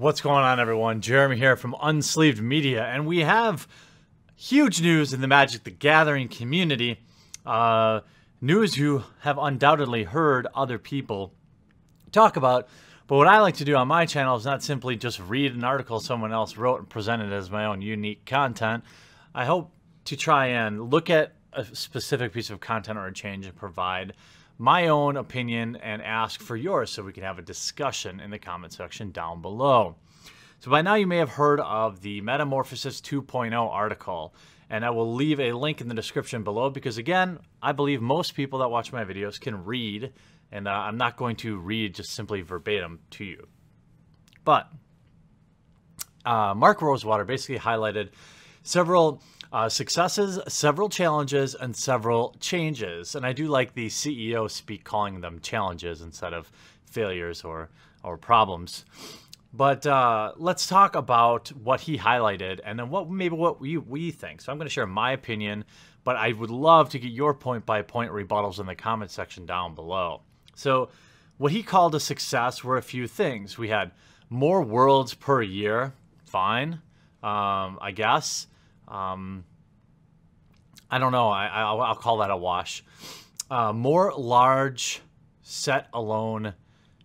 What's going on, everyone? Jeremy here from Unsleeved Media, and we have huge news in the Magic the Gathering community. News you have undoubtedly heard other people talk about, but what I like to do on my channel is not simply just read an article someone else wrote and present it as my own unique content. I hope to try and look at a specific piece of content or a change and provide my own opinion and ask for yours so we can have a discussion in the comment section down below. So by now you may have heard of the Metamorphosis 2.0 article, and I will leave a link in the description below because, again, I believe most people that watch my videos can read, and I'm not going to read just simply verbatim to you. But Mark Rosewater basically highlighted several successes, several challenges, and several changes. And I do like the CEO speak calling them challenges instead of failures or problems. But let's talk about what he highlighted and then what we think. So I'm going to share my opinion, but I would love to get your point-by-point rebuttals in the comment section down below. So what he called a success were a few things. We had more worlds per year. Fine, I guess. I don't know. I'll call that a wash. More large set alone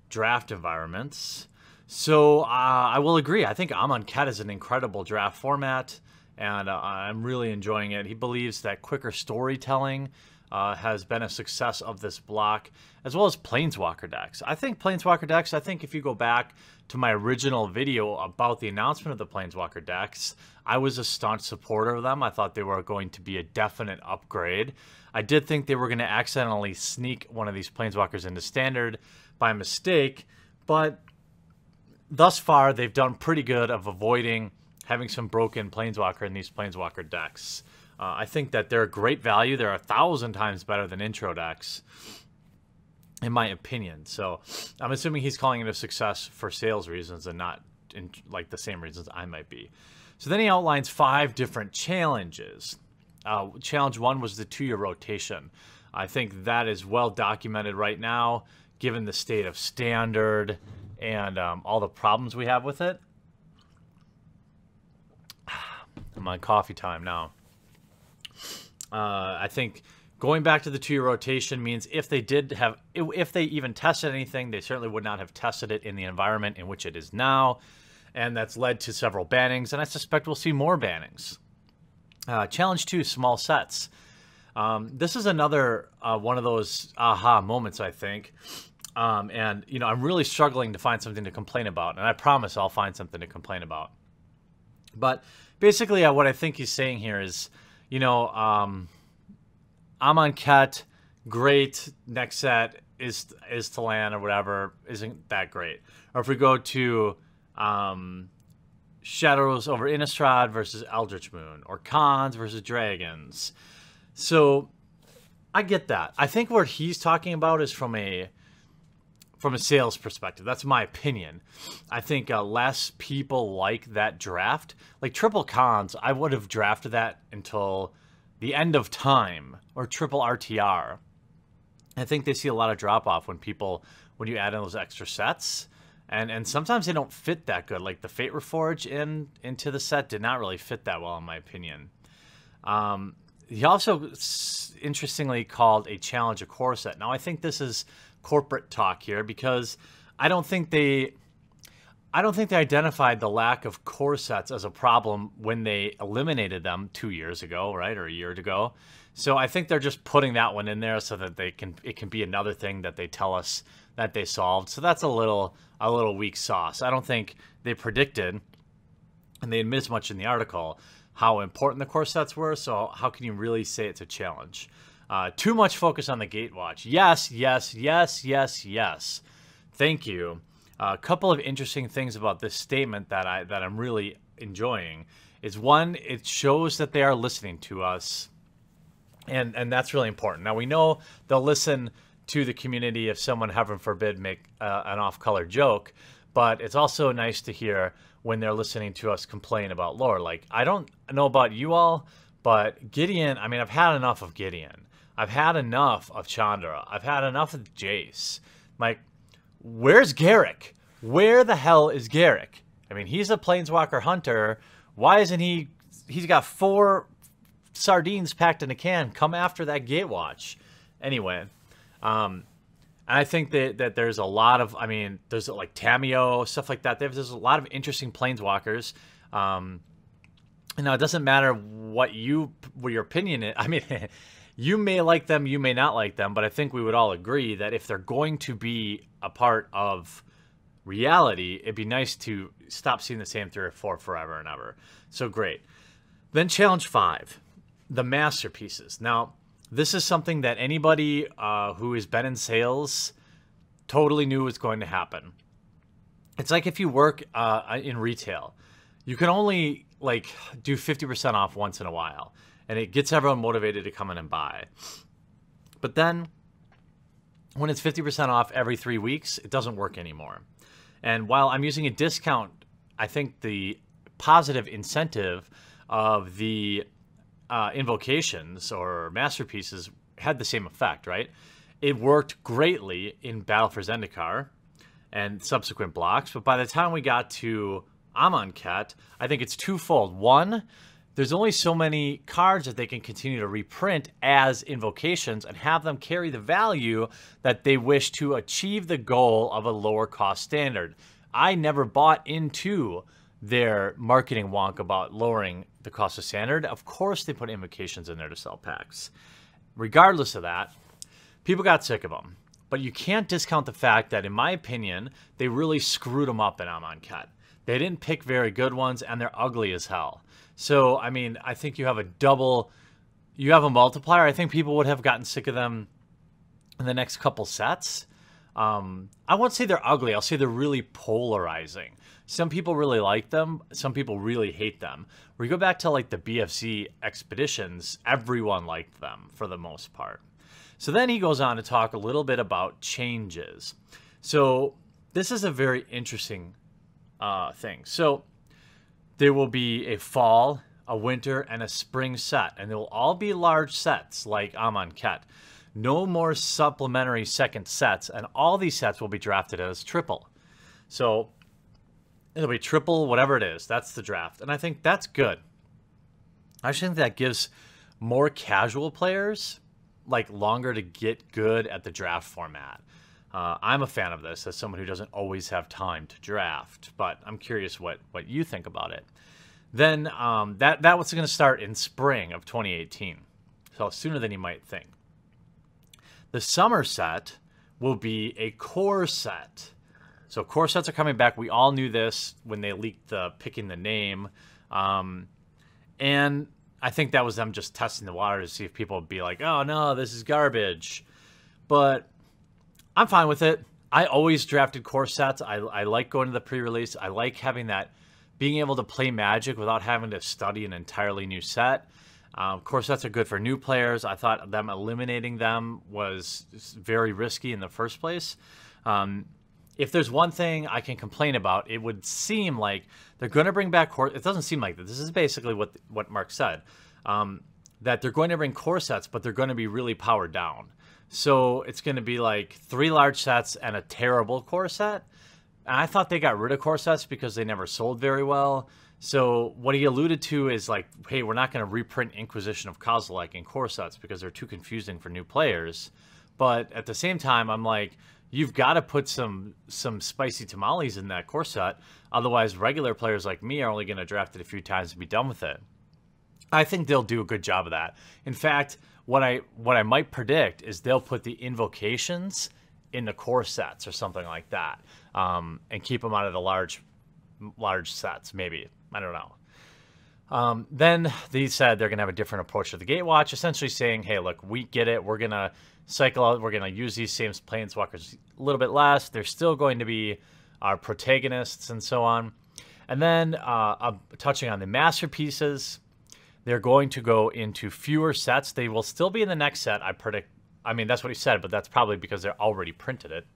draft environments. So I will agree. I think Amonkhet is an incredible draft format, and I'm really enjoying it. He believes that quicker storytelling has been a success of this block, as well as Planeswalker decks. I think Planeswalker decks, if you go back to my original video about the announcement of the Planeswalker decks, I was a staunch supporter of them. I thought they were going to be a definite upgrade. I did think they were going to accidentally sneak one of these Planeswalkers into Standard by mistake, but thus far they've done pretty good of avoiding having some broken Planeswalker in these Planeswalker decks. I think that they're a great value. They're 1,000 times better than intro decks, in my opinion. So I'm assuming he's calling it a success for sales reasons and not in like the same reasons I might be. So then he outlines 5 different challenges. Challenge 1 was the 2-year rotation. I think that is well documented right now, given the state of Standard and all the problems we have with it. I'm on coffee time now. I think going back to the 2-year rotation means if they even tested anything, they certainly would not have tested it in the environment in which it is now. And that's led to several bannings, and I suspect we'll see more bannings. Challenge 2, small sets. This is another one of those aha moments, I think. And, you know, I'm really struggling to find something to complain about, and I promise I'll find something to complain about. But basically what I think he's saying here is, you know, Amonkhet, great. Next set is Talon or whatever, isn't that great. Or if we go to Shadows over Innistrad versus Eldritch Moon, or Khans versus Dragons. So I get that. I think what he's talking about is from a sales perspective. That's my opinion. I think less people like that draft. Like triple Khans, I would have drafted that until the end of time, or triple RTR. I think they see a lot of drop off when you add in those extra sets. And sometimes they don't fit that good. Like the Fate Reforge into the set did not really fit that well, in my opinion. He also interestingly called a challenge a core set. Now I think this is corporate talk here because I don't think they identified the lack of core sets as a problem when they eliminated them 2 years ago, right, or a year ago. So I think they're just putting that one in there so that it can be another thing that they tell us that they solved. So that's a little weak sauce. I don't think they predicted, and they admit as much in the article, how important the core sets were. So how can you really say it's a challenge? Too much focus on the Gatewatch. Yes, yes, yes, yes, yes. Thank you. A couple of interesting things about this statement that I'm really enjoying is, one, it shows that they are listening to us, and that's really important. Now we know they'll listen to the community if someone, heaven forbid, make an off-color joke, but it's also nice to hear when they're listening to us complain about lore. Like, I don't know about you all, but Gideon, I mean, I've had enough of Gideon. I've had enough of Chandra. I've had enough of Jace. Like, where's Garruk? Where the hell is Garruk? I mean, he's a Planeswalker hunter. Why isn't he? He's got 4 sardines packed in a can. Come after that Gatewatch. Anyway, and I think that there's a lot of, I mean, there's like Tamiyo, stuff like that. There's a lot of interesting Planeswalkers. Now, it doesn't matter what your opinion is. I mean, you may like them, you may not like them, but I think we would all agree that if they're going to be a part of reality, it'd be nice to stop seeing the same 3 or 4 forever and ever. So great. Then challenge 5, the masterpieces. Now, this is something that anybody who has been in sales totally knew was going to happen. It's like if you work in retail, you can only like do 50% off once in a while, and it gets everyone motivated to come in and buy. But then when it's 50% off every 3 weeks, it doesn't work anymore. And while I'm using a discount, I think the positive incentive of the invocations or masterpieces had the same effect, right? It worked greatly in Battle for Zendikar and subsequent blocks, but by the time we got to Amonkhet, I think it's twofold. One, there's only so many cards that they can continue to reprint as invocations and have them carry the value that they wish to achieve the goal of a lower cost standard. I never bought into their marketing wonk about lowering the cost of standard. Of course they put invocations in there to sell packs. Regardless of that, people got sick of them. But you can't discount the fact that, in my opinion, they really screwed them up in Amonkhet. They didn't pick very good ones, and they're ugly as hell. So, I mean, I think you have a multiplier. I think people would have gotten sick of them in the next couple sets. I won't say they're ugly. I'll say they're really polarizing. Some people really like them. Some people really hate them. We go back to like the BFZ expeditions, everyone liked them for the most part. So then he goes on to talk a little bit about changes. So this is a very interesting thing. So there will be a fall, a winter, and a spring set, and they will all be large sets like Amonkhet. No more supplementary second sets, and all these sets will be drafted as triple. So it'll be triple, whatever it is. That's the draft, and I think that's good. I think that gives more casual players like longer to get good at the draft format. I'm a fan of this as someone who doesn't always have time to draft, but I'm curious what you think about it. Then that was going to start in spring of 2018, so sooner than you might think. The summer set will be a core set. So core sets are coming back. We all knew this when they leaked picking the name. And I think that was them just testing the water to see if people would be like, oh no, this is garbage. But I'm fine with it. I always drafted core sets. I like going to the pre-release. I like having that, being able to play Magic without having to study an entirely new set. Core sets are good for new players. I thought them eliminating them was very risky in the first place. If there's one thing I can complain about, it would seem like they're going to bring back core. It doesn't seem like that. This is basically what Mark said, that they're going to bring core sets, but they're going to be really powered down. So it's going to be like 3 large sets and a terrible core set. And I thought they got rid of core sets because they never sold very well. So what he alluded to is like, hey, we're not going to reprint Inquisition of Kozilek in core sets because they're too confusing for new players. But at the same time, I'm like, you've got to put some spicy tamales in that core set. Otherwise, regular players like me are only going to draft it a few times and be done with it. I think they'll do a good job of that. In fact, what I might predict is they'll put the invocations in the core sets or something like that, and keep them out of the large sets, maybe. I don't know. Then they said they're going to have a different approach to the Gatewatch, essentially saying, hey, look, we get it. We're going to cycle out. We're going to use these same Planeswalkers a little bit less. They're still going to be our protagonists and so on. And then touching on the masterpieces, they're going to go into fewer sets. They will still be in the next set, I predict. I mean, that's what he said, but that's probably because they're already printed it.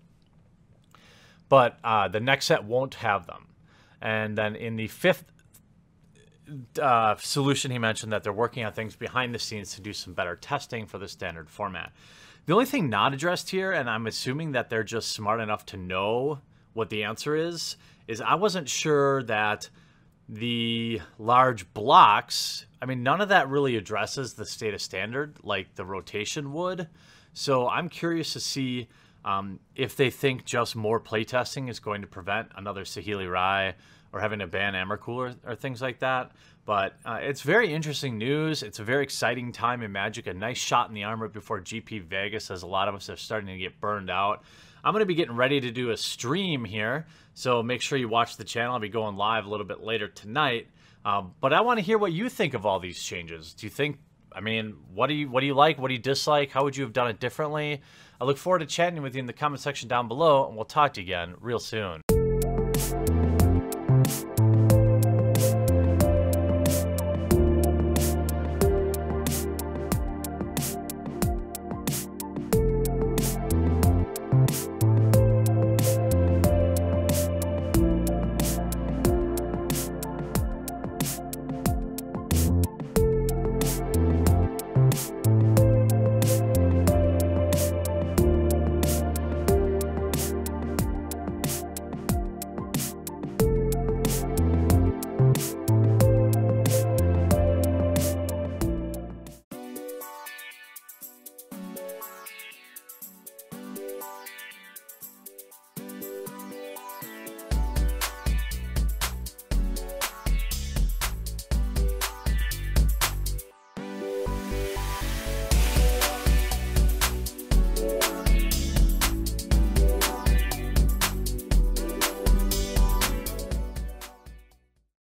But the next set won't have them. And then in the 5th solution, he mentioned that they're working on things behind the scenes to do some better testing for the standard format. The only thing not addressed here, and I'm assuming that they're just smart enough to know what the answer is is I wasn't sure that the large blocks, I mean, none of that really addresses the status standard like the rotation would. So I'm curious to see if they think just more playtesting is going to prevent another Saheeli Rai or having to ban Emrakul or things like that. But it's very interesting news. It's a very exciting time in Magic. A nice shot in the arm right before GP Vegas, as a lot of us are starting to get burned out. I'm going to be getting ready to do a stream here, so make sure you watch the channel. I'll be going live a little bit later tonight. But I want to hear what you think of all these changes. Do you think, I mean, what do you like? What do you dislike? How would you have done it differently? I look forward to chatting with you in the comment section down below, and we'll talk to you again real soon.